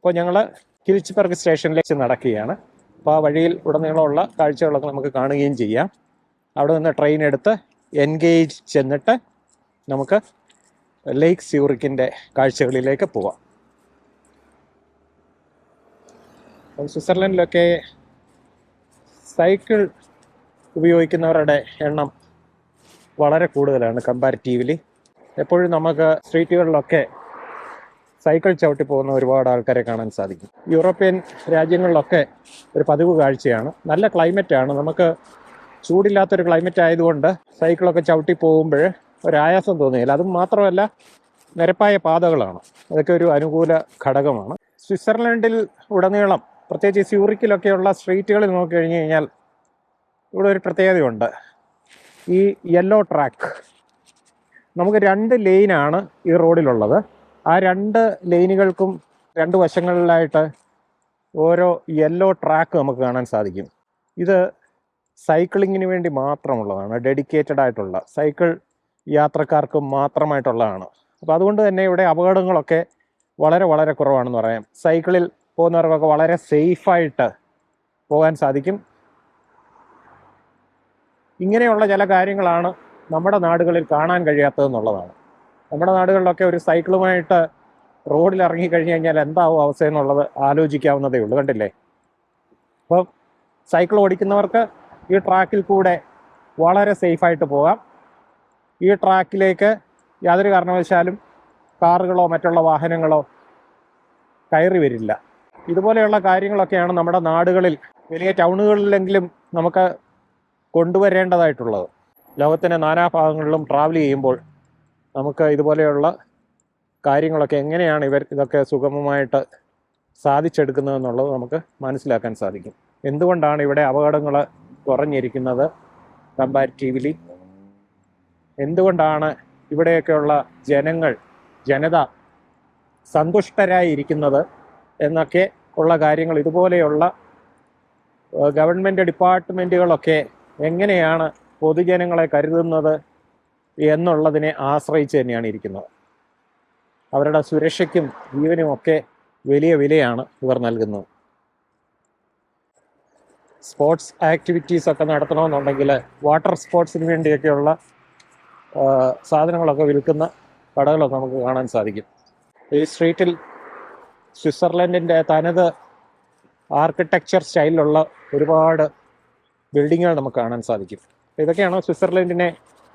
അപ്പോൾ ഞങ്ങൾ കിൽച്ച്ബർഗ് സ്റ്റേഷനിലേക്ക് നടക്കുകയാണ്. അപ്പോൾ ആ വഴിയിൽ ഉടനീളമുള്ള കാഴ്ചകളൊക്കെ നമുക്ക് കാണുകയും ചെയ്യാം. അവിടെ നിന്ന് ട്രെയിൻ എടുത്ത് എൻഗേജ് ചെന്നിട്ട് നമുക്ക് ലേക്ക് സ്യൂറിക്കിൻ്റെ കാഴ്ചകളിലേക്ക് പോവാം. സ്വിറ്റ്സർലൻഡിലൊക്കെ സൈക്കിൾ ഉപയോഗിക്കുന്നവരുടെ എണ്ണം വളരെ കൂടുതലാണ് കമ്പാരിറ്റീവ്ലി. എപ്പോഴും നമുക്ക് സ്ട്രീറ്റുകളിലൊക്കെ സൈക്കിൾ ചവിട്ടി പോകുന്ന ഒരുപാട് ആൾക്കാരെ കാണാൻ സാധിക്കും. യൂറോപ്യൻ രാജ്യങ്ങളിലൊക്കെ ഒരു പതിവ് കാഴ്ചയാണ്. നല്ല ക്ലൈമറ്റാണ്, നമുക്ക് ചൂടില്ലാത്തൊരു ക്ലൈമറ്റ് ആയതുകൊണ്ട് സൈക്കിളൊക്കെ ചവിട്ടി പോകുമ്പോൾ ഒരായാസം തോന്നുകയില്ല. അതും മാത്രമല്ല നിരപ്പായ പാതകളാണ്, അതൊക്കെ ഒരു അനുകൂല ഘടകമാണ്. സ്വിറ്റ്സർലൻഡിൽ ഉടനീളം പ്രത്യേകിച്ച് സ്യൂറിക്കിലൊക്കെയുള്ള സ്ട്രീറ്റുകളിൽ നോക്കിക്കഴിഞ്ഞ് കഴിഞ്ഞാൽ ഇവിടെ ഒരു പ്രത്യേകതയുണ്ട്. ഈ യെല്ലോ ട്രാക്ക്, നമുക്ക് 2 ലെയിനാണ് ഈ റോഡിലുള്ളത്. ആ 2 ലെയിനുകൾക്കും 2 വശങ്ങളിലായിട്ട് ഓരോ യെല്ലോ ട്രാക്ക് നമുക്ക് കാണാൻ സാധിക്കും. ഇത് സൈക്ലിങ്ങിന് വേണ്ടി മാത്രമുള്ളതാണ്, ഡെഡിക്കേറ്റഡ് ആയിട്ടുള്ള സൈക്കിൾ യാത്രക്കാർക്ക് മാത്രമായിട്ടുള്ളതാണ്. അപ്പോൾ അതുകൊണ്ട് തന്നെ ഇവിടെ അപകടങ്ങളൊക്കെ വളരെ വളരെ കുറവാണെന്ന് പറയാം. സൈക്കിളിൽ പോകുന്നവർക്കൊക്കെ വളരെ സേഫായിട്ട് പോകാൻ സാധിക്കും. ഇങ്ങനെയുള്ള ചില കാര്യങ്ങളാണ് നമ്മുടെ നാടുകളിൽ കാണാൻ കഴിയാത്തതെന്നുള്ളതാണ്. നമ്മുടെ നാടുകളിലൊക്കെ ഒരു സൈക്കിളുമായിട്ട് റോഡിൽ ഇറങ്ങി കഴിഞ്ഞ് കഴിഞ്ഞാൽ എന്താവും അവസ്ഥ എന്നുള്ളത് ആലോചിക്കാവുന്നതേ ഉള്ളൂ. കണ്ടില്ലേ? അപ്പോൾ സൈക്കിൾ ഓടിക്കുന്നവർക്ക് ഈ ട്രാക്കിൽ കൂടെ വളരെ സേഫായിട്ട് പോകാം. ഈ ട്രാക്കിലേക്ക് യാതൊരു കാരണവശാലും കാറുകളോ മറ്റുള്ള വാഹനങ്ങളോ കയറി വരില്ല. ഇതുപോലെയുള്ള കാര്യങ്ങളൊക്കെയാണ് നമ്മുടെ നാടുകളിൽ, വലിയ ടൗണുകളിലെങ്കിലും നമുക്ക് കൊണ്ടുവരേണ്ടതായിട്ടുള്ളത്. ലോകത്തിൻ്റെ നാനാഭാഗങ്ങളിലും ട്രാവൽ ചെയ്യുമ്പോൾ നമുക്ക് ഇതുപോലെയുള്ള കാര്യങ്ങളൊക്കെ എങ്ങനെയാണ് ഇതൊക്കെ സുഗമമായിട്ട് സാധിച്ചെടുക്കുന്നതെന്നുള്ളത് നമുക്ക് മനസ്സിലാക്കാൻ സാധിക്കും. എന്തുകൊണ്ടാണ് ഇവിടെ അപകടങ്ങൾ കുറഞ്ഞിരിക്കുന്നത് കമ്പാരിറ്റീവ്ലി, എന്തുകൊണ്ടാണ് ഇവിടെയൊക്കെയുള്ള ജനത സന്തുഷ്ടരായിരിക്കുന്നത് എന്നൊക്കെ ഉള്ള കാര്യങ്ങൾ ഇതുപോലെയുള്ള ഗവൺമെൻറ് ഡിപ്പാർട്ട്മെൻറ്റുകളൊക്കെ എങ്ങനെയാണ് പൊതുജനങ്ങളെ കരുതുന്നത് എന്നുള്ളതിനെ ആശ്രയിച്ച് തന്നെയാണ് ഇരിക്കുന്നത്. അവരുടെ സുരക്ഷയ്ക്കും ജീവനുമൊക്കെ വലിയ വിലയാണ് ഇവർ നൽകുന്നത്. സ്പോർട്സ് ആക്ടിവിറ്റീസൊക്കെ നടത്തണമെന്നുണ്ടെങ്കിൽ വാട്ടർ സ്പോർട്സിന് വേണ്ടിയൊക്കെയുള്ള സാധനങ്ങളൊക്കെ വിൽക്കുന്ന കടകളൊക്കെ നമുക്ക് കാണാൻ സാധിക്കും. ഈ സ്ട്രീറ്റിൽ സ്വിറ്റ്സർലൻഡിൻ്റെ തനത് ആർക്കിടെക്ചർ സ്റ്റൈലിലുള്ള ഒരുപാട് ബിൽഡിങ്ങുകൾ നമുക്ക് കാണാൻ സാധിക്കും. ഇതൊക്കെയാണ് സ്വിറ്റ്സർലൻഡിനെ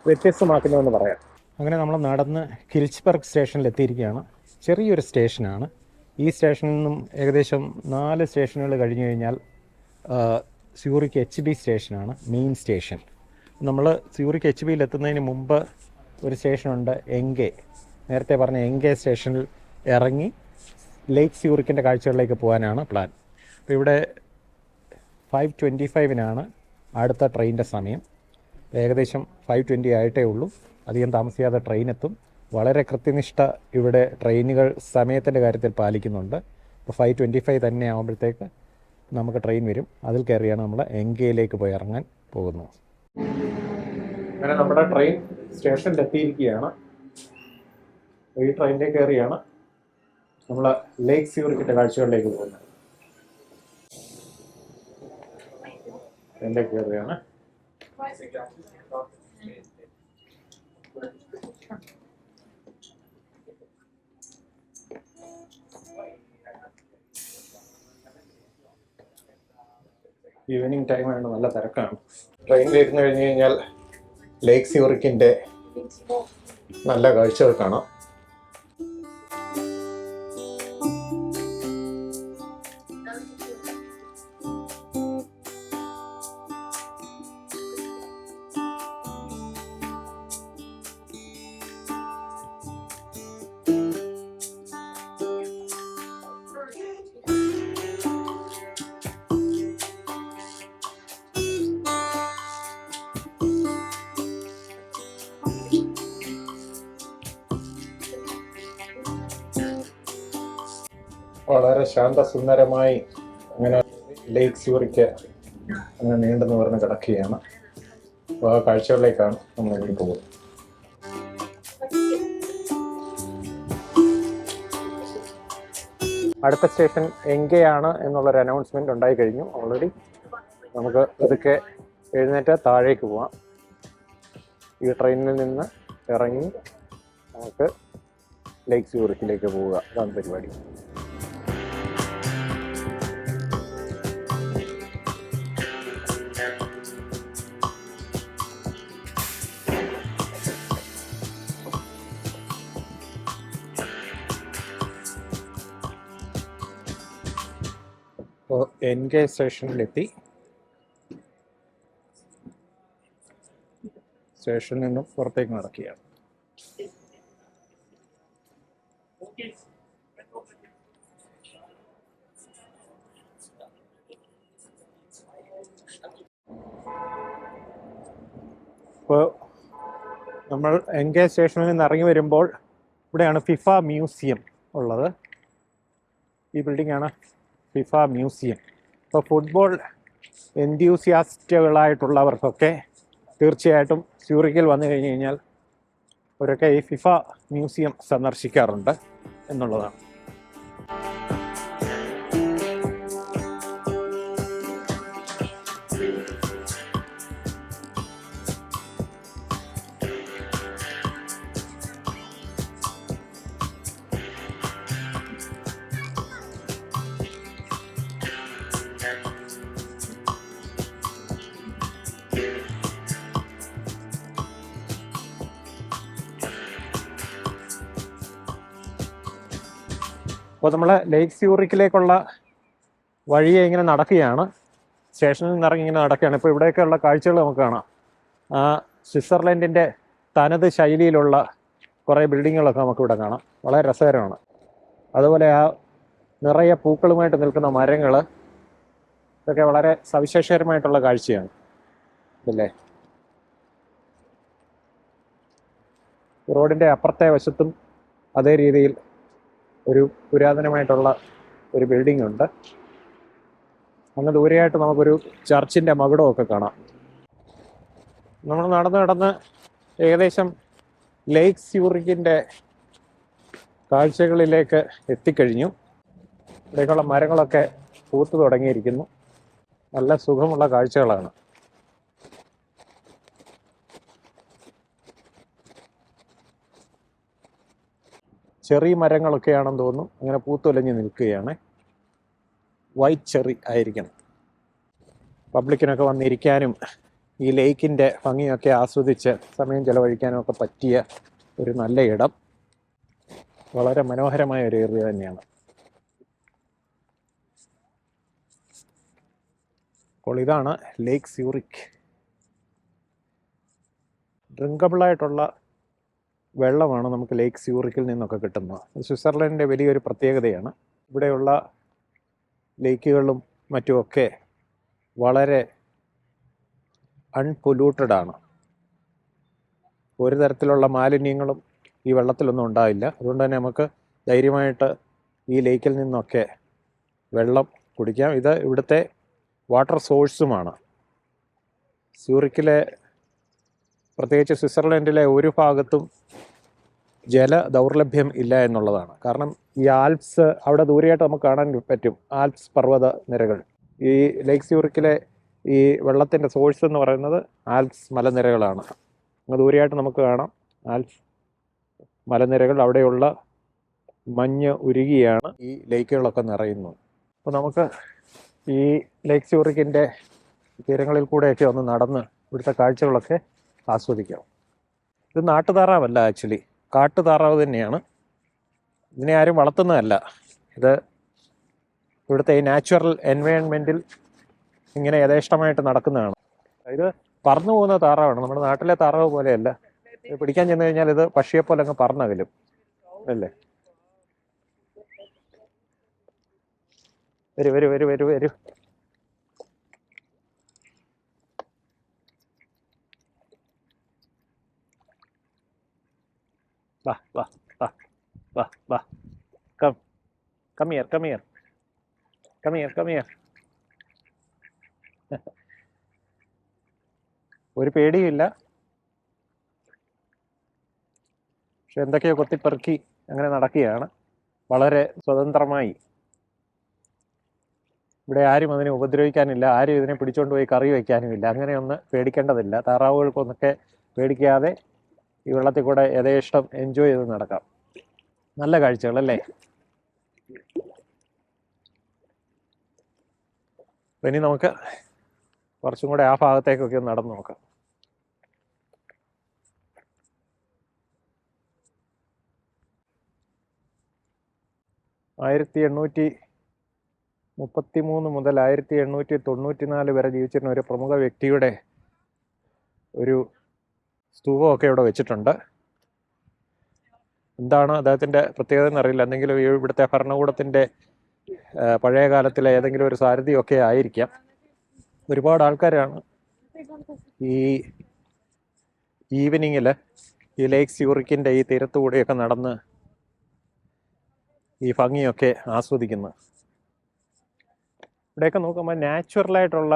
വ്യത്യസ്തമാക്കുന്നതെന്ന് പറയാം. അങ്ങനെ നമ്മൾ നടന്ന് കിൽച്ച്ബർഗ് സ്റ്റേഷനിൽ എത്തിയിരിക്കുകയാണ്. ചെറിയൊരു സ്റ്റേഷനാണ്. ഈ സ്റ്റേഷനിൽ നിന്നും ഏകദേശം 4 സ്റ്റേഷനുകൾ കഴിഞ്ഞ് കഴിഞ്ഞാൽ സ്യൂറിക്ക് HB സ്റ്റേഷനാണ് മെയിൻ സ്റ്റേഷൻ. നമ്മൾ സ്യൂറിക്ക് HBയിൽ എത്തുന്നതിന് മുമ്പ് ഒരു സ്റ്റേഷനുണ്ട് എങ്കെ. നേരത്തെ പറഞ്ഞ എങ്കെ സ്റ്റേഷനിൽ ഇറങ്ങി ലേക്ക് സ്യൂറിക്കിൻ്റെ കാഴ്ചകളിലേക്ക് പോകാനാണ് പ്ലാൻ. അപ്പോൾ ഇവിടെ 5:25 അടുത്ത ട്രെയിനിൻ്റെ സമയം. ഏകദേശം 5:20 ആയിട്ടേ ഉള്ളൂ. അധികം താമസിയാതെ ട്രെയിൻ എത്തും. വളരെ കൃത്യനിഷ്ഠ ഇവിടെ ട്രെയിനുകൾ സമയത്തിൻ്റെ കാര്യത്തിൽ പാലിക്കുന്നുണ്ട്. അപ്പോൾ 5:25 തന്നെ ആകുമ്പോഴത്തേക്ക് നമുക്ക് ട്രെയിൻ വരും. അതിൽ കയറിയാണ് നമ്മൾ എങ്കയിലേക്ക് പോയി ഇറങ്ങാൻ പോകുന്നത്. അങ്ങനെ നമ്മുടെ ട്രെയിൻ സ്റ്റേഷനിൽ എത്തിയിരിക്കുകയാണ്. ഈ ട്രെയിനിലേക്ക് കയറിയാണ് നമ്മൾ ലേക്ക് സ്യൂറിക്കിൻ്റെ കാഴ്ചകളിലേക്ക് പോകുന്നത്. ട്രെയിനിലേക്ക് കയറിയാണ്. ഈവനിങ് ടൈമാണ്, നല്ല തിരക്കാണ്. ട്രെയിനിലിരുന്ന് കഴിഞ്ഞ് കഴിഞ്ഞാൽ ലേക്ക് സ്യൂറിക്കിൻ്റെ നല്ല കാഴ്ചകൾ കാണാം. വളരെ ശാന്തസുന്ദരമായി അങ്ങനെ ലേക്ക് സ്യൂറിക്ക് അങ്ങനെ നീണ്ടു നിവർന്ന് കിടക്കുകയാണ്. അപ്പോൾ ആ കാഴ്ചകളിലേക്കാണ് നമ്മൾ ഇനി പോകുന്നത്. അടുത്ത സ്റ്റേഷൻ എങ്കെയാണ് എന്നുള്ളൊരു അനൗൺസ്മെൻറ്റ് ഉണ്ടായി കഴിഞ്ഞു ഓൾറെഡി. നമുക്ക് ഇതൊക്കെ എഴുന്നേറ്റ് താഴേക്ക് പോവാം. ഈ ട്രെയിനിൽ നിന്ന് ഇറങ്ങി നമുക്ക് ലേക്ക് സ്യൂറിക്കിലേക്ക് പോവുക. അതാണ് പരിപാടി. അപ്പോൾ എൻകെ സ്റ്റേഷനിലെത്തി. സ്റ്റേഷനിൽ നിന്നും പുറത്തേക്ക് നടക്കുകയാണ്. ഇപ്പോൾ നമ്മൾ എൻകെ സ്റ്റേഷനിൽ നിന്ന് ഇറങ്ങി വരുമ്പോൾ ഇവിടെയാണ് ഫിഫ മ്യൂസിയം ഉള്ളത്. ഈ ബിൽഡിംഗാണ് ഫിഫ മ്യൂസിയം. ഇപ്പോൾ ഫുട്ബോൾ എൻത്യൂസിയാസ്റ്റുകളായിട്ടുള്ളവർക്കൊക്കെ തീർച്ചയായിട്ടും സ്യൂറിക്കിൽ വന്നു കഴിഞ്ഞ് കഴിഞ്ഞാൽ അവരൊക്കെ ഈ ഫിഫ മ്യൂസിയം സന്ദർശിക്കാറുണ്ട് എന്നുള്ളതാണ്. അപ്പോൾ നമ്മൾ ലേക്ക് സ്യൂറിക്കിലേക്കുള്ള വഴിയെ ഇങ്ങനെ നടക്കുകയാണ്. സ്റ്റേഷനിൽ നിന്ന് ഇറങ്ങി ഇങ്ങനെ നടക്കുകയാണ്. ഇപ്പോൾ ഇവിടെയൊക്കെയുള്ള കാഴ്ചകൾ നമുക്ക് കാണാം. സ്വിറ്റ്സർലൻഡിൻ്റെ തനത് ശൈലിയിലുള്ള കുറേ ബിൽഡിങ്ങുകളൊക്കെ നമുക്കിവിടെ കാണാം. വളരെ രസകരമാണ്. അതുപോലെ ആ നിറയെ പൂക്കളുമായിട്ട് നിൽക്കുന്ന മരങ്ങൾ, ഇതൊക്കെ വളരെ സവിശേഷകരമായിട്ടുള്ള കാഴ്ചയാണ് അല്ലേ. റോഡിൻ്റെ അപ്പുറത്തെ വശത്തും അതേ രീതിയിൽ ഒരു പുരാതനമായിട്ടുള്ള ഒരു ബിൽഡിംഗ് ഉണ്ട്. അങ്ങ് ദൂരെയായിട്ട് നമുക്കൊരു ചർച്ചിൻ്റെ മകുടമൊക്കെ കാണാം. നമ്മൾ നടന്ന് ഏകദേശം ലേക്ക് സ്യൂറിക്കിൻ്റെ കാഴ്ചകളിലേക്ക് എത്തിക്കഴിഞ്ഞു. ഇവിടേക്കുള്ള മരങ്ങളൊക്കെ പൂത്തു തുടങ്ങിയിരിക്കുന്നു. നല്ല സുഖമുള്ള കാഴ്ചകളാണ്. ചെറിയ മരങ്ങളൊക്കെയാണെന്ന് തോന്നുന്നു, അങ്ങനെ പൂത്തൊലഞ്ഞ് നിൽക്കുകയാണ്. വൈറ്റ് ചെറി ആയിരിക്കണം. പബ്ലിക്കിനൊക്കെ വന്നിരിക്കാനും ഈ ലേക്കിൻ്റെ ഭംഗിയൊക്കെ ആസ്വദിച്ച് സമയം ചെലവഴിക്കാനും ഒക്കെ പറ്റിയ ഒരു നല്ല ഇടം. വളരെ മനോഹരമായ ഒരു ഏരിയ തന്നെയാണ്. അപ്പോൾ ഇതാണ് ലേക്ക് സ്യൂറിക്ക്. ഡ്രിങ്കബിളായിട്ടുള്ള വെള്ളമാണ് നമുക്ക് ലേക്ക് സ്യൂറിക്കിൽ നിന്നൊക്കെ കിട്ടുന്നത്. സ്വിറ്റ്സർലൻഡിൻ്റെ വലിയൊരു പ്രത്യേകതയാണ്. ഇവിടെയുള്ള ലേക്കുകളും മറ്റുമൊക്കെ വളരെ അൺപൊല്യൂട്ടഡ് ആണ്. ഒരു തരത്തിലുള്ള മാലിന്യങ്ങളും ഈ വെള്ളത്തിലൊന്നും ഉണ്ടാവില്ല. അതുകൊണ്ട് തന്നെ നമുക്ക് ധൈര്യമായിട്ട് ഈ ലേക്കിൽ നിന്നൊക്കെ വെള്ളം കുടിക്കാം. ഇത് ഇവിടുത്തെ വാട്ടർ സോഴ്സുമാണ്. സ്യൂറിക്കിലെ, പ്രത്യേകിച്ച് സ്വിറ്റ്സർലൻഡിലെ ഒരു ഭാഗത്തും ജല ദൗർലഭ്യം ഇല്ല എന്നുള്ളതാണ്. കാരണം ഈ ആൽപ്സ് അവിടെ ദൂരെയായിട്ട് നമുക്ക് കാണാൻ പറ്റും. ആൽപ്സ് പർവ്വത നിരകൾ. ഈ ലേക്ക് സ്യൂറിക്കിലെ ഈ വെള്ളത്തിൻ്റെ സോഴ്സ് എന്ന് പറയുന്നത് ആൽപ്സ് മലനിരകളാണ്. അങ്ങ് ദൂരെയായിട്ട് നമുക്ക് കാണാം ആൽപ്സ് മലനിരകൾ. അവിടെയുള്ള മഞ്ഞ് ഉരുകിയാണ് ഈ ലേക്കുകളൊക്കെ നിറയുന്നത്. അപ്പോൾ നമുക്ക് ഈ ലേക്ക് സ്യൂറിക്കിൻ്റെ തീരങ്ങളിൽ കൂടെയൊക്കെ ഒന്ന് നടന്ന് ഇവിടുത്തെ കാഴ്ചകളൊക്കെ ആസ്വദിക്കാം. ഇത് നാട്ടുതാറാവല്ല, ആക്ച്വലി കാട്ടുതാറാവ് തന്നെയാണ്. ഇതിനെ ആരും വളർത്തുന്നതല്ല. ഇത് ഇവിടുത്തെ ഈ നാച്ചുറൽ എൻവയോൺമെൻറ്റിൽ ഇങ്ങനെ യഥേഷ്ടമായിട്ട് നടക്കുന്നതാണ്. ഇത് പറന്നു പോകുന്ന താറാവാണ്. നമ്മുടെ നാട്ടിലെ താറാവ് പോലെയല്ല. ഇത് പിടിക്കാൻ ചെന്ന് കഴിഞ്ഞാൽ ഇത് പക്ഷിയെപ്പോലെ അങ്ങ് പറന്നകലും അല്ലേ. വരൂ വരൂ വരൂ വരൂ വരൂ. വാ വാ വാ വാ വാ. Come come here come here come here come here. ഒരു പേടിയില്ല, പക്ഷെ എന്തൊക്കെയോ കൊത്തിപ്പെറുക്കി അങ്ങനെ നടക്കുകയാണ്. വളരെ സ്വതന്ത്രമായി ഇവിടെ ആരും അതിനെ ഉപദ്രവിക്കാനില്ല, ആരും ഇതിനെ പിടിച്ചുകൊണ്ട് പോയി കറി വയ്ക്കാനുമില്ല. അങ്ങനെയൊന്ന് പേടിക്കേണ്ടതില്ല. താറാവുകൾക്കൊന്നൊക്കെ പേടിക്കാതെ ഈ വെള്ളത്തിൽ കൂടെ യഥേഷ്ടം എൻജോയ് ചെയ്ത് നടക്കാം. നല്ല കാഴ്ചകളല്ലേ? ഇനി നമുക്ക് കുറച്ചും കൂടെ ആ ഭാഗത്തേക്കൊക്കെ ഒന്ന് നടന്നു നോക്കാം. ആയിരത്തി 1833 മുതൽ 1894 വരെ ജീവിച്ചിരുന്ന ഒരു പ്രമുഖ വ്യക്തിയുടെ ഒരു സ്തൂപമൊക്കെ ഇവിടെ വെച്ചിട്ടുണ്ട്. എന്താണ് അദ്ദേഹത്തിൻ്റെ പ്രത്യേകത എന്നറിയില്ല. എന്തെങ്കിലും ഇവിടുത്തെ ഭരണകൂടത്തിൻ്റെ പഴയ കാലത്തിലെ ഏതെങ്കിലും ഒരു സാരഥിയൊക്കെ ആയിരിക്കാം. ഒരുപാട് ആൾക്കാരാണ് ഈ ഈവനിങ്ങിൽ ഈ ലേക്ക് സ്യൂറിക്കിൻ്റെ ഈ തീരത്തുകൂടെയൊക്കെ നടന്ന് ഈ ഭംഗിയൊക്കെ ആസ്വദിക്കുന്നത്. ഇവിടെയൊക്കെ നോക്കുമ്പോൾ നാച്ചുറലായിട്ടുള്ള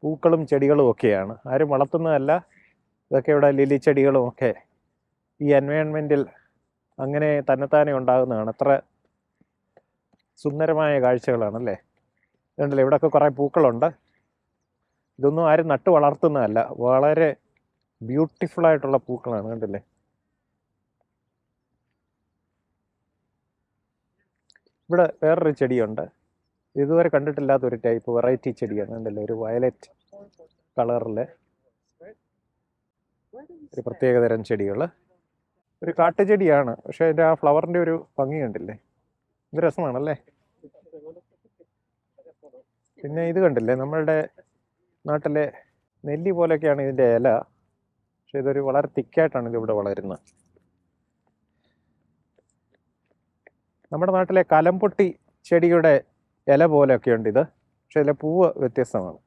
പൂക്കളും ചെടികളും ഒക്കെയാണ്, ആരും വളർത്തുന്നതല്ല. ഇതൊക്കെ ഇവിടെ ലില്ലി ചെടികളും ഒക്കെ ഈ എൻവയോൺമെൻറ്റിൽ അങ്ങനെ തന്നെത്താനെ ഉണ്ടാകുന്നതാണ്. അത്ര സുന്ദരമായ കാഴ്ചകളാണല്ലേ. ഇതുണ്ടല്ലോ, ഇവിടെയൊക്കെ കുറേ പൂക്കളുണ്ട്. ഇതൊന്നും ആരും നട്ടു വളർത്തുന്നതല്ല, വളരെ ബ്യൂട്ടിഫുള്ളായിട്ടുള്ള പൂക്കളാണ്. കണ്ടില്ലേ? ഇവിടെ വേറൊരു ചെടിയുണ്ട്, ഇതുവരെ കണ്ടിട്ടില്ലാത്തൊരു ടൈപ്പ് വെറൈറ്റി ചെടിയാണ്. കണ്ടില്ലേ, ഒരു വയലറ്റ് കളറിൽ ഒരു പ്രത്യേകതരം ചെടികൾ. ഒരു കാട്ടുചെടിയാണ്, പക്ഷേ അതിൻ്റെ ആ ഫ്ലവറിൻ്റെ ഒരു ഭംഗി കണ്ടില്ലേ, ഇത് രസമാണല്ലേ. പിന്നെ ഇത് കണ്ടില്ലേ, നമ്മളുടെ നാട്ടിലെ നെല്ലി പോലെയൊക്കെയാണ് ഇതിൻ്റെ ഇല, പക്ഷെ ഇതൊരു വളരെ തിക്കായിട്ടാണ് ഇതിവിടെ വളരുന്നത്. നമ്മുടെ നാട്ടിലെ കലംപൊട്ടി ചെടിയുടെ ഇല പോലെയൊക്കെ ഉണ്ട് ഇത്, പക്ഷെ ഇതിലെ പൂവ് വ്യത്യസ്തമാണ്.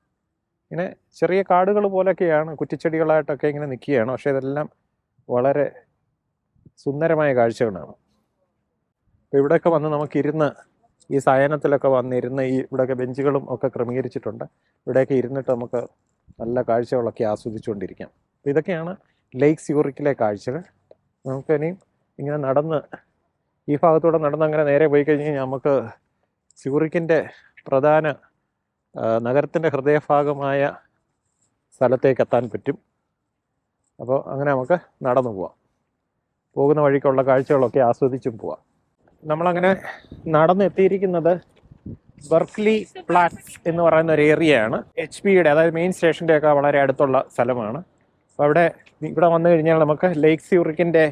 ഇങ്ങനെ ചെറിയ കാടുകൾ പോലെയൊക്കെയാണ്, കുറ്റിച്ചെടികളായിട്ടൊക്കെ ഇങ്ങനെ നിൽക്കുകയാണ്. പക്ഷേ ഇതെല്ലാം വളരെ സുന്ദരമായ കാഴ്ചകളാണ്. അപ്പോൾ ഇവിടെയൊക്കെ വന്ന് നമുക്കിരുന്ന് ഈ സായാഹ്നത്തിലൊക്കെ വന്നിരുന്ന് ഈ ഇവിടെയൊക്കെ ബെഞ്ചുകളും ഒക്കെ ക്രമീകരിച്ചിട്ടുണ്ട്. ഇവിടെയൊക്കെ ഇരുന്നിട്ട് നമുക്ക് നല്ല കാഴ്ചകളൊക്കെ ആസ്വദിച്ചുകൊണ്ടിരിക്കാം. അപ്പോൾ ഇതൊക്കെയാണ് ലേക്ക് സ്യൂറിക്കിലെ കാഴ്ചകൾ. നമുക്കിനിയും ഇങ്ങനെ നടന്ന് ഈ ഭാഗത്തൂടെ നടന്ന് അങ്ങനെ നേരെ പോയി കഴിഞ്ഞ് കഴിഞ്ഞാൽ നമുക്ക് സ്യൂറിക്കിൻ്റെ പ്രധാന നഗരത്തിൻ്റെ ഹൃദയഭാഗമായ സ്ഥലത്തേക്ക് എത്താൻ പറ്റും. അപ്പോൾ അങ്ങനെ നമുക്ക് നടന്നു പോവാം. പോകുന്ന വഴിക്കുള്ള കാഴ്ചകളൊക്കെ ആസ്വദിച്ചും പോവാം. നമ്മളങ്ങനെ നടന്നെത്തിയിരിക്കുന്നത് ബെർക്ക്ലി ഫ്ലാറ്റ്സ് എന്ന് പറയുന്ന ഒരു ഏരിയയാണ്. HPയുടെ അതായത് മെയിൻ സ്റ്റേഷൻ്റെയൊക്കെ വളരെ അടുത്തുള്ള സ്ഥലമാണ്. അപ്പോൾ ഇവിടെ വന്നു കഴിഞ്ഞാൽ നമുക്ക് ലേക്ക് സ്യൂറിക്കിൻ്റെ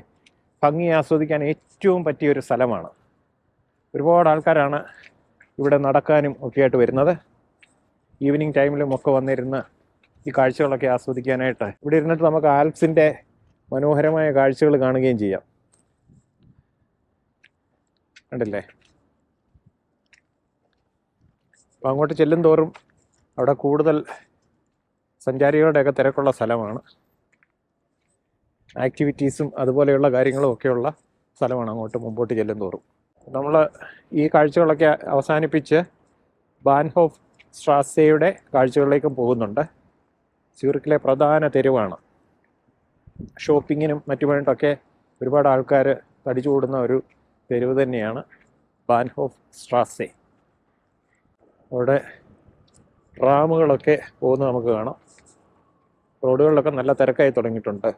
ഭംഗി ആസ്വദിക്കാൻ ഏറ്റവും പറ്റിയൊരു സ്ഥലമാണ്. ഒരുപാട് ആൾക്കാരാണ് ഇവിടെ നടക്കാനും ഒക്കെ ആയിട്ട് വരുന്നത്. ഈവനിങ് ടൈമിലും ഒക്കെ വന്നിരുന്ന് ഈ കാഴ്ചകളൊക്കെ ആസ്വദിക്കാനായിട്ട് ഇവിടെ ഇരുന്നിട്ട് നമുക്ക് ആൽപ്സിൻ്റെ മനോഹരമായ കാഴ്ചകൾ കാണുകയും ചെയ്യാം. കണ്ടില്ലേ? അപ്പോൾ അങ്ങോട്ട് ചെല്ലും തോറും അവിടെ കൂടുതൽ സഞ്ചാരികളുടെയൊക്കെ തിരക്കുള്ള സ്ഥലമാണ്. ആക്ടിവിറ്റീസും അതുപോലെയുള്ള കാര്യങ്ങളും ഒക്കെയുള്ള സ്ഥലമാണ് അങ്ങോട്ട് മുമ്പോട്ട് ചെല്ലും തോറും. നമ്മൾ ഈ കാഴ്ചകളൊക്കെ അവസാനിപ്പിച്ച് ബാൻഹോഫ് സ്ട്രാസയുടെ കാഴ്ചകളിലേക്കും പോകുന്നുണ്ട്. സ്യൂറിക്കിലെ പ്രധാന തെരുവാണ്. ഷോപ്പിങ്ങിനും മറ്റുമായിട്ടൊക്കെ ഒരുപാട് ആൾക്കാർ തടിച്ചുകൂടുന്ന ഒരു തെരുവ് തന്നെയാണ് ബാൻഹോഫ് സ്ട്രാസെ. അവിടെ ട്രാമുകളൊക്കെ പോകുന്നത് നമുക്ക് കാണാം. റോഡുകളിലൊക്കെ നല്ല തിരക്കായി തുടങ്ങിയിട്ടുണ്ട്.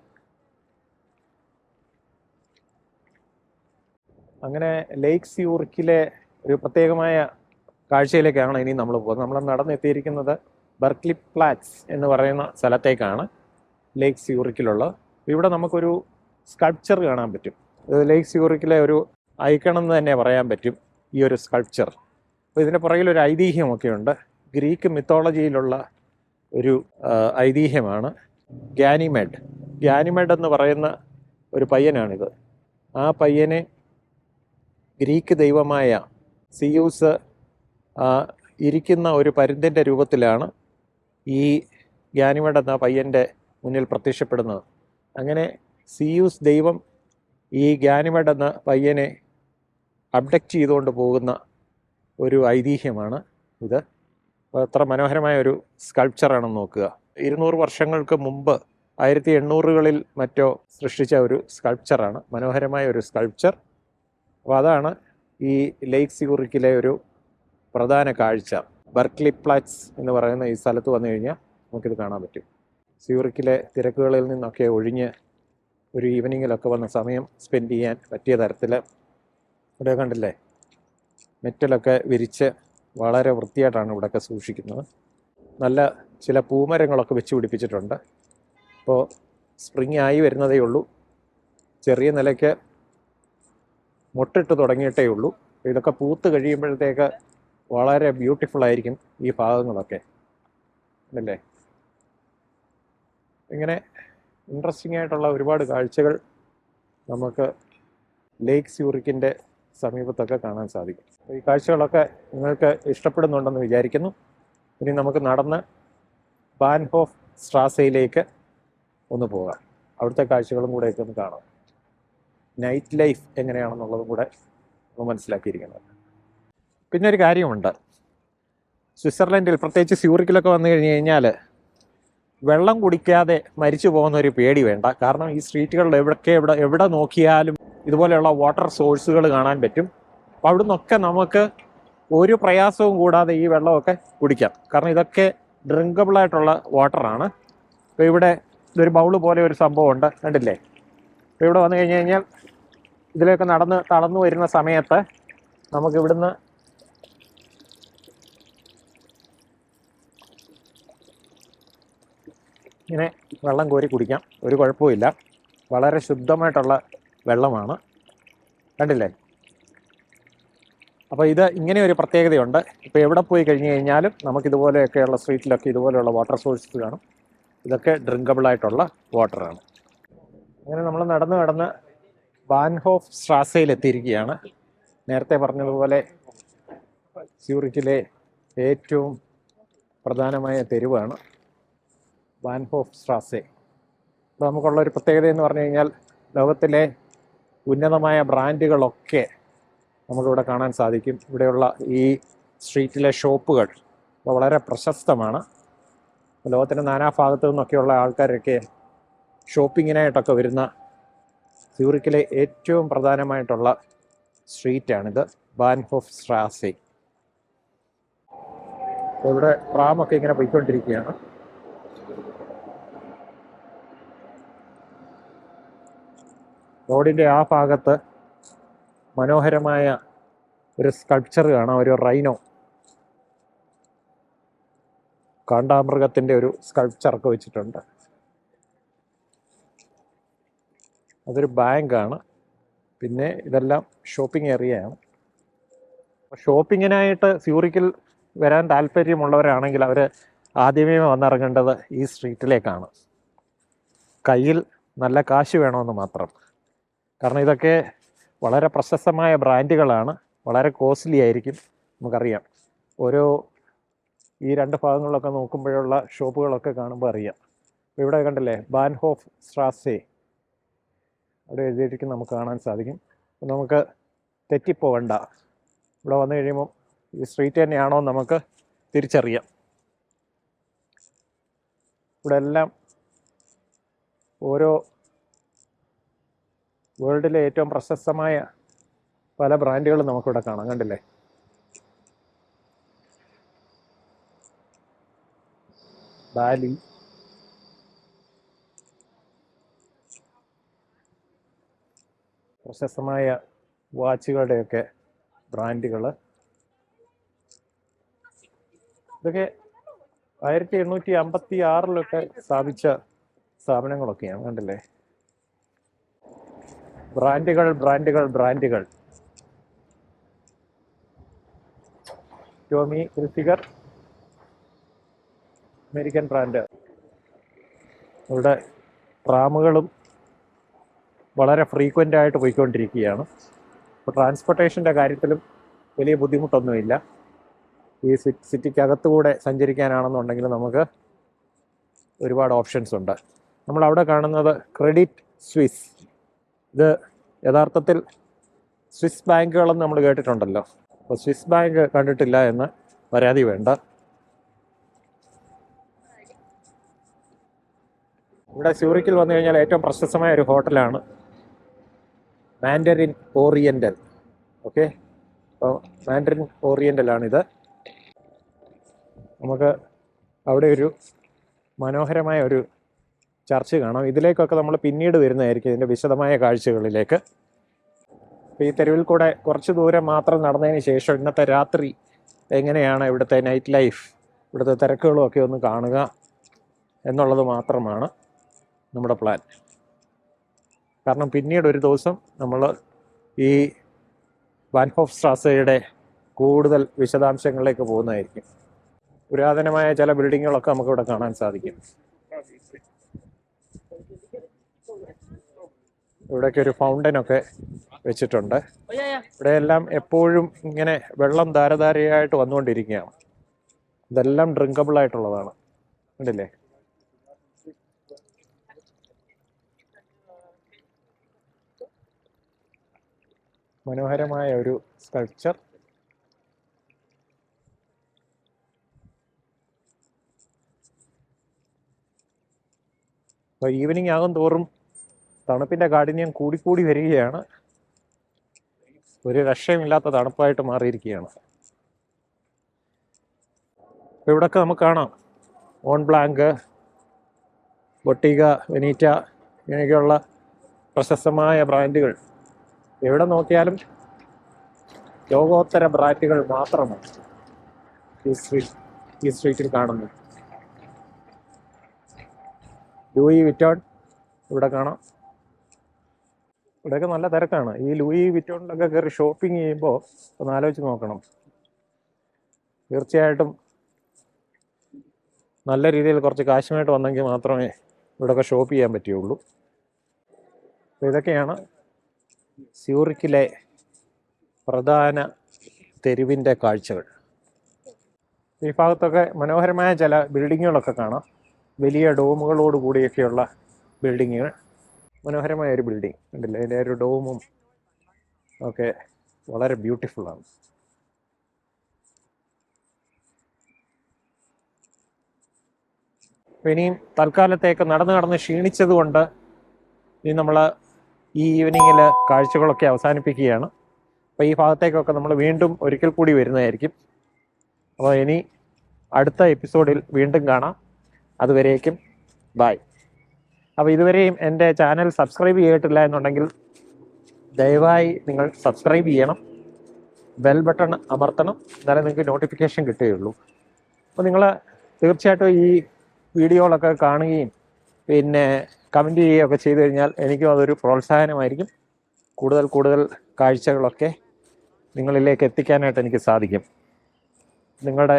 അങ്ങനെ ലേക്ക് സ്യൂറിക്കിലെ ഒരു പ്രത്യേകമായ കാഴ്ചയിലേക്കാണ് ഇനി നമ്മൾ പോകുന്നത്. നമ്മൾ നടന്നെത്തിയിരിക്കുന്നത് ബെർക്ക്ലി ഫ്ലാറ്റ്സ് എന്ന് പറയുന്ന സ്ഥലത്തേക്കാണ്, ലേക്ക് സ്യൂറിക്കിലുള്ള. ഇവിടെ നമുക്കൊരു സ്കൾപ്ചർ കാണാൻ പറ്റും. ലേക്ക് സ്യൂറിക്കിലെ ഒരു ഐക്കൺ എന്ന് തന്നെ പറയാൻ പറ്റും ഈ ഒരു സ്കൾപ്ചർ. അപ്പോൾ ഇതിൻ്റെ പുറകിലൊരു ഐതിഹ്യമൊക്കെ ഉണ്ട്. ഗ്രീക്ക് മിത്തോളജിയിലുള്ള ഒരു ഐതിഹ്യമാണ് ഗാനിമെഡ് എന്ന് പറയുന്ന ഒരു പയ്യനാണിത്. ആ പയ്യനെ ഗ്രീക്ക് ദൈവമായ സിയൂസ് ഇരിക്കുന്ന ഒരു പരുന്തിൻ്റെ രൂപത്തിലാണ് ഈ ഗാനിമെഡ് എന്ന പയ്യൻ്റെ മുന്നിൽ പ്രത്യക്ഷപ്പെടുന്നത്. അങ്ങനെ സിയൂസ് ദൈവം ഈ ഗാനിമെഡ് എന്ന പയ്യനെ അബ്ഡക്റ്റ് ചെയ്തുകൊണ്ട് പോകുന്ന ഒരു ഐതിഹ്യമാണ് ഇത്. അത്ര മനോഹരമായ ഒരു സ്കൾപ്ചറാണെന്ന് നോക്കുക. 200 വർഷങ്ങൾക്ക് മുമ്പ് 1800കളിൽ മറ്റോ സൃഷ്ടിച്ച ഒരു സ്കൾപ്ചറാണ്, മനോഹരമായ ഒരു സ്കൾപ്ചർ. അപ്പോൾ അതാണ് ഈ ലേക്ക് സ്യൂറിക്കിലെ ഒരു പ്രധാന കാഴ്ച. ബർക്ക്ലി പ്ലാറ്റ്സ് എന്ന് പറയുന്ന ഈ സ്ഥലത്ത് വന്നു കഴിഞ്ഞാൽ നമുക്കിത് കാണാൻ പറ്റും. സ്യൂറിക്കിലെ തിരക്കുകളിൽ നിന്നൊക്കെ ഒഴിഞ്ഞ് ഒരു ഈവനിങ്ങിലൊക്കെ വന്ന സമയം സ്പെൻഡ് ചെയ്യാൻ പറ്റിയ തരത്തിൽ ഇവിടെ കണ്ടില്ലേ, മെറ്റലൊക്കെ വിരിച്ച് വളരെ വൃത്തിയായിട്ടാണ് ഇവിടെയൊക്കെ സൂക്ഷിക്കുന്നത്. നല്ല ചില പൂമരങ്ങളൊക്കെ വെച്ച് പിടിപ്പിച്ചിട്ടുണ്ട്. ഇപ്പോൾ സ്പ്രിങ് ആയി വരുന്നതേ ഉള്ളൂ, ചെറിയ നിലയ്ക്ക് മൊട്ടിട്ട് തുടങ്ങിയിട്ടേ ഉള്ളൂ. ഇതൊക്കെ പൂത്ത് കഴിയുമ്പോഴത്തേക്ക് വളരെ ബ്യൂട്ടിഫുൾ ആയിരിക്കും ഈ ഭാഗങ്ങളൊക്കെ അല്ലേ. ഇങ്ങനെ ഇൻട്രസ്റ്റിംഗ് ആയിട്ടുള്ള ഒരുപാട് കാഴ്ചകൾ നമുക്ക് ലേക്ക് സ്യൂറിക്കിൻ്റെ സമീപത്തൊക്കെ കാണാൻ സാധിക്കും. ഈ കാഴ്ചകളൊക്കെ നിങ്ങൾക്ക് ഇഷ്ടപ്പെടുന്നുണ്ടെന്ന് വിചാരിക്കുന്നു. ഇനി നമുക്ക് നടന്ന് ബാൻഹോഫ് സ്ട്രാസയിലേക്ക് ഒന്ന് പോകാം. അവിടുത്തെ കാഴ്ചകളും കൂടെയൊക്കെ ഒന്ന് കാണാം. നൈറ്റ് ലൈഫ് എങ്ങനെയാണെന്നുള്ളതും കൂടെ ഒന്ന് മനസ്സിലാക്കിയിരിക്കുന്നത്. പിന്നെ ഒരു കാര്യമുണ്ട്, സ്വിറ്റ്സർലൻഡിൽ പ്രത്യേകിച്ച് സ്യൂറിക്കിലൊക്കെ വന്നു കഴിഞ്ഞ് കഴിഞ്ഞാൽ വെള്ളം കുടിക്കാതെ മരിച്ചു പോകുന്ന ഒരു പേടി വേണ്ട. കാരണം ഈ സ്ട്രീറ്റുകളിൽ എവിടെ നോക്കിയാലും ഇതുപോലെയുള്ള വാട്ടർ സോഴ്സുകൾ കാണാൻ പറ്റും. അപ്പോൾ അവിടെ നിന്നൊക്കെ നമുക്ക് ഒരു പ്രയാസവും കൂടാതെ ഈ വെള്ളമൊക്കെ കുടിക്കാം. കാരണം ഇതൊക്കെ ഡ്രിങ്കബിളായിട്ടുള്ള വാട്ടറാണ്. ഇപ്പോൾ ഇവിടെ ഇതൊരു ബൗള് പോലെ ഒരു സംഭവമുണ്ട്, കണ്ടില്ലേ. ഇപ്പോൾ ഇവിടെ വന്നു കഴിഞ്ഞ് കഴിഞ്ഞാൽ ഇതിലേക്ക് തളർന്നു വരുന്ന സമയത്ത് നമുക്ക് ഇവിടുന്ന് ഇങ്ങനെ വെള്ളം കോരി കുടിക്കാം, ഒരു കുഴപ്പമില്ല. വളരെ ശുദ്ധമായിട്ടുള്ള വെള്ളമാണ്, കണ്ടില്ലേ. അപ്പോൾ ഇത് ഇങ്ങനെ ഒരു പ്രത്യേകതയുണ്ട്. ഇപ്പോൾ എവിടെ പോയി കഴിഞ്ഞ് കഴിഞ്ഞാലും നമുക്കിതുപോലെയൊക്കെയുള്ള സ്ട്രീറ്റിലൊക്കെ ഇതുപോലെയുള്ള വാട്ടർ സോഴ്സസ് കാണും. ഇതൊക്കെ ഡ്രിങ്കബിളായിട്ടുള്ള വാട്ടറാണ്. അങ്ങനെ നമ്മൾ നടന്ന് ബാൻഹോഫ് സ്ട്രാസയിൽ എത്തിയിരിക്കുകയാണ്. നേരത്തെ പറഞ്ഞതുപോലെ സ്യൂറിക്കിലെ ഏറ്റവും പ്രധാനമായ തെരുവാണ് ബാൻഹോഫ് സ്ട്രാസെ. അപ്പോൾ നമുക്കുള്ളൊരു പ്രത്യേകത എന്ന് പറഞ്ഞു കഴിഞ്ഞാൽ ലോകത്തിലെ ഉന്നതമായ ബ്രാൻഡുകളൊക്കെ നമുക്കിവിടെ കാണാൻ സാധിക്കും. ഇവിടെയുള്ള ഈ സ്ട്രീറ്റിലെ ഷോപ്പുകൾ വളരെ പ്രശസ്തമാണ്. ലോകത്തിൻ്റെ നാനാഭാഗത്തു നിന്നൊക്കെയുള്ള ആൾക്കാരൊക്കെ ഷോപ്പിങ്ങിനായിട്ടൊക്കെ വരുന്ന സ്യൂറിക്കിലെ ഏറ്റവും പ്രധാനമായിട്ടുള്ള സ്ട്രീറ്റാണിത്, ബാൻഹോഫ് സ്ട്രാസെ. ഇവിടെ ട്രാമൊക്കെ ഇങ്ങനെ പോയിക്കൊണ്ടിരിക്കുകയാണ്. റോഡിൻ്റെ ആ ഭാഗത്ത് മനോഹരമായ ഒരു സ്കൾപ്ചർ കാണാം, ഒരു റൈനോ, കാണ്ടാമൃഗത്തിൻ്റെ ഒരു സ്കൾപ്ചറൊക്കെ വെച്ചിട്ടുണ്ട്. അതൊരു ബാങ്കാണ്. പിന്നെ ഇതെല്ലാം ഷോപ്പിംഗ് ഏരിയയാണ്. ഷോപ്പിങ്ങിനായിട്ട് സ്യൂറിക്കിൽ വരാൻ താല്പര്യമുള്ളവരാണെങ്കിൽ അവർ ആദ്യമേ വന്നിറങ്ങേണ്ടത് ഈ സ്ട്രീറ്റിലേക്കാണ്. കയ്യിൽ നല്ല കാശ് വേണമെന്ന് മാത്രം. കാരണം ഇതൊക്കെ വളരെ പ്രശസ്തമായ ബ്രാൻഡുകളാണ്, വളരെ കോസ്റ്റ്ലി ആയിരിക്കും. നമുക്കറിയാം, ഓരോ ഈ രണ്ട് ഭാഗങ്ങളിലൊക്കെ നോക്കുമ്പോഴുള്ള ഷോപ്പുകളൊക്കെ കാണുമ്പോൾ അറിയാം. ഇവിടെ കണ്ടില്ലേ, ബാൻഹോഫ് സ്ട്രാസെ അവിടെ എഴുതിയിരിക്കും, നമുക്ക് കാണാൻ സാധിക്കും. നമുക്ക് തെറ്റിപ്പോവണ്ട, ഇവിടെ വന്നു കഴിയുമ്പോൾ ഈ സ്ട്രീറ്റ് തന്നെയാണോ നമുക്ക് തിരിച്ചറിയാം. ഇവിടെ എല്ലാം ഓരോ വേൾഡിലെ ഏറ്റവും പ്രശസ്തമായ പല ബ്രാൻഡുകളും നമുക്കിവിടെ കാണാം, കണ്ടില്ലേ. ബാലി, പ്രശസ്തമായ വാച്ചുകളുടെയൊക്കെ ബ്രാൻഡുകൾ. ഇതൊക്കെ 1856 സ്ഥാപിച്ച സ്ഥാപനങ്ങളൊക്കെയാണ്, കണ്ടില്ലേ. ബ്രാൻഡുകൾ ബ്രാൻഡുകൾ ബ്രാൻഡുകൾ. Tommy Hilfiger, American brand. ഇവിടെ ട്രാമുകളും വളരെ ഫ്രീക്വൻ്റ് ആയിട്ട് പോയിക്കൊണ്ടിരിക്കുകയാണ്. അപ്പോൾ ട്രാൻസ്പോർട്ടേഷൻ്റെ കാര്യത്തിലും വലിയ ബുദ്ധിമുട്ടൊന്നുമില്ല. ഈ സിറ്റിക്കകത്തുകൂടെ സഞ്ചരിക്കാനാണെന്നുണ്ടെങ്കിൽ നമുക്ക് ഒരുപാട് ഓപ്ഷൻസ് ഉണ്ട്. നമ്മളവിടെ കാണുന്നത് ക്രെഡിറ്റ് സ്വിസ്. ഇത് യഥാർത്ഥത്തിൽ സ്വിസ് ബാങ്കുകളെന്ന് നമ്മൾ കേട്ടിട്ടുണ്ടല്ലോ. അപ്പോൾ സ്വിസ് ബാങ്ക് കണ്ടിട്ടില്ല എന്ന് പരാതി വേണ്ട. ഇവിടെ സ്യൂറിക്കിൽ വന്നു കഴിഞ്ഞാൽ ഏറ്റവും പ്രശസ്തമായ ഒരു ഹോട്ടലാണ് മാൻഡറിൻ ഓറിയൻ്റൽ. ഓക്കെ, അപ്പോൾ മാൻഡറിൻ ഓറിയൻ്റലാണിത്. നമുക്ക് അവിടെ ഒരു മനോഹരമായ ഒരു ചർച്ച് കാണാം. ഇതിലേക്കൊക്കെ നമ്മൾ പിന്നീട് വരുന്നതായിരിക്കും, ഇതിൻ്റെ വിശദമായ കാഴ്ചകളിലേക്ക്. അപ്പോൾ ഈ തെരുവിൽ കൂടെ കുറച്ച് ദൂരം മാത്രം നടന്നതിന് ശേഷം ഇന്നത്തെ രാത്രി എങ്ങനെയാണ് ഇവിടുത്തെ നൈറ്റ് ലൈഫ്, ഇവിടുത്തെ തിരക്കുകളും ഒക്കെ ഒന്ന് കാണുക എന്നുള്ളത് മാത്രമാണ് നമ്മുടെ പ്ലാൻ. കാരണം പിന്നീട് ഒരു ദിവസം നമ്മൾ ഈ വാൻഹോഫ് സ്ട്രാസയുടെ കൂടുതൽ വിശദാംശങ്ങളിലേക്ക് പോകുന്നതായിരിക്കും. പുരാതനമായ ചില ബിൽഡിങ്ങുകളൊക്കെ നമുക്കിവിടെ കാണാൻ സാധിക്കും. ഇവിടെയൊക്കെ ഒരു ഫൗണ്ടനൊക്കെ വെച്ചിട്ടുണ്ട്. ഇവിടെയെല്ലാം എപ്പോഴും ഇങ്ങനെ വെള്ളം ധാരധാരയായിട്ട് വന്നുകൊണ്ടിരിക്കുകയാണ്. ഇതെല്ലാം ഡ്രിങ്കബിൾ ആയിട്ടുള്ളതാണ്, കണ്ടില്ലേ? മനോഹരമായ ഒരു സ്കൾപ്ചർ. അപ്പോൾ ഈവനിങ് ആകും തോറും തണുപ്പിൻ്റെ കാഠിന്യം കൂടിക്കൂടി വരികയാണ്. ഒരു രക്ഷയുമില്ലാത്ത തണുപ്പായിട്ട് മാറിയിരിക്കുകയാണ്. അപ്പോൾ ഇവിടെയൊക്കെ നമുക്ക് കാണാം ഓൺ ബ്ലാങ്ക്, ബൊട്ടിഗ വെനീറ്റ ഇങ്ങനെയൊക്കെയുള്ള പ്രശസ്തമായ ബ്രാൻഡുകൾ. എവിടെ നോക്കിയാലും ലോകോത്തര ബ്രാൻഡുകൾ മാത്രമാണ് ഈ സ്ട്രീറ്റിൽ കാണുന്നത്. ലൂയി വിറ്റോൺ ഇവിടെ കാണാം. ഇവിടെയൊക്കെ നല്ല തിരക്കാണ്. ഈ ലൂയി വിറ്റോണിലൊക്കെ കയറി ഷോപ്പിംഗ് ചെയ്യുമ്പോൾ ഒന്ന് ആലോചിച്ച് നോക്കണം. തീർച്ചയായിട്ടും നല്ല രീതിയിൽ കുറച്ച് കാശുമായിട്ട് വന്നെങ്കിൽ മാത്രമേ ഇവിടെയൊക്കെ ഷോപ്പ് ചെയ്യാൻ പറ്റുകയുള്ളൂ. അപ്പോൾ ഇതൊക്കെയാണ് സ്യൂറിക്കിലെ പ്രധാന തെരുവിൻ്റെ കാഴ്ചകൾ. ഈ ഭാഗത്തൊക്കെ മനോഹരമായ ചില ബിൽഡിങ്ങുകളൊക്കെ കാണാം. വലിയ ഡോമുകളോട് കൂടിയൊക്കെയുള്ള ബിൽഡിങ്ങുകൾ. മനോഹരമായ ഒരു ബിൽഡിങ് ഉണ്ടല്ലേ, അതിൻ്റെ ഒരു ഡോമും ഒക്കെ വളരെ ബ്യൂട്ടിഫുള്ളാണ്. അപ്പോൾ ഇനിയും തൽക്കാലത്തേക്ക് നടന്ന് ക്ഷീണിച്ചത് കൊണ്ട് ഇനി നമ്മൾ ഈ ഈവനിങ്ങിൽ കാഴ്ചകളൊക്കെ അവസാനിപ്പിക്കുകയാണ്. അപ്പോൾ ഈ ഭാഗത്തേക്കൊക്കെ നമ്മൾ വീണ്ടും ഒരിക്കൽ കൂടി വരുന്നതായിരിക്കും. അപ്പോൾ ഇനി അടുത്ത എപ്പിസോഡിൽ വീണ്ടും കാണാം. അതുവരേക്കും ബായ്. അപ്പോൾ ഇതുവരെയും എൻ്റെ ചാനൽ സബ്സ്ക്രൈബ് ചെയ്തിട്ടില്ല എന്നുണ്ടെങ്കിൽ ദയവായി നിങ്ങൾ സബ്സ്ക്രൈബ് ചെയ്യണം, ബെൽ ബട്ടൺ അമർത്തണം, എന്നാലേ നിങ്ങൾക്ക് നോട്ടിഫിക്കേഷൻ കിട്ടുകയുള്ളൂ. അപ്പോൾ നിങ്ങൾ തീർച്ചയായിട്ടും ഈ വീഡിയോകളൊക്കെ കാണുകയും പിന്നെ കമൻറ്റ് ചെയ്യുകയൊക്കെ ചെയ്തു കഴിഞ്ഞാൽ എനിക്കും അതൊരു പ്രോത്സാഹനമായിരിക്കും. കൂടുതൽ കാഴ്ചകളൊക്കെ നിങ്ങളിലേക്ക് എത്തിക്കാനായിട്ട് എനിക്ക് സാധിക്കും. നിങ്ങളുടെ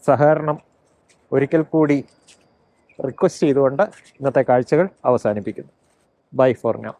സഹകരണം ഒരിക്കൽ കൂടി റിക്വസ്റ്റ് ചെയ്തുകൊണ്ട് ഇന്നത്തെ കാഴ്ചകൾ അവസാനിപ്പിക്കുന്നു. Bye for now.